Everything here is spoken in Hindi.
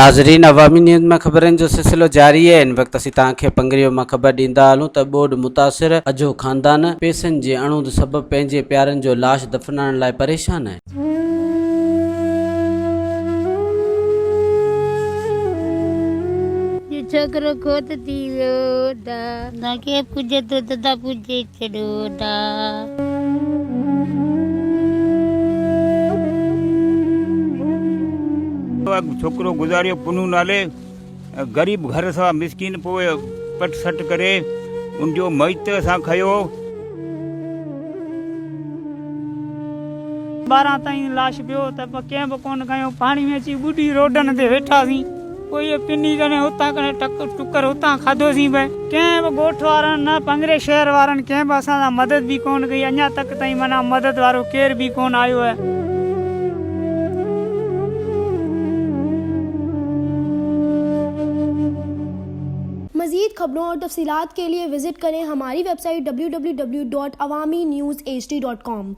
नाज़रीन, अवामी न्यूज़ में ख़बरनि जो सिलसिलो जारी है। इन वक़्तु असीं तव्हांखे पंगड़ीअ मां ख़बर ॾींदा हलूं त ॿोॾ मुतासिर अजो ख़ानदान पैसनि जे अणूद सबबि पंहिंजे प्यारनि जो लाश दफ़नाइण लाइ परेशान आहे। छोकरो खोत थी वियो तव्हांखे पुॼे थो त तव्हां पुॼे छॾियो छोकरो गुज़ारियो पुनू नाले गरीब घर सां मिसकिन पोइ पट सट करे उनजो मयत असां खयो 12 ताईं लाश पियो त कंहिं बि कोन खयो। पाणी में अची ॿुॾी रोडनि ते वेठासीं। कोई पिनी करे हुतां करे टुकर हुतां खाधोसीं पिए। कंहिं बि ॻोठ वारनि न पंगरे शहर वारनि कंहिं बि असां सां मदद बि कोन कई। अञा तक ताईं माना मदद वारो केर बि कोन आयो आहे। मज़ीद खबरों और तफसीलात के लिए विजिट करें हमारी वेबसाइट www.awamiNewsHD.com।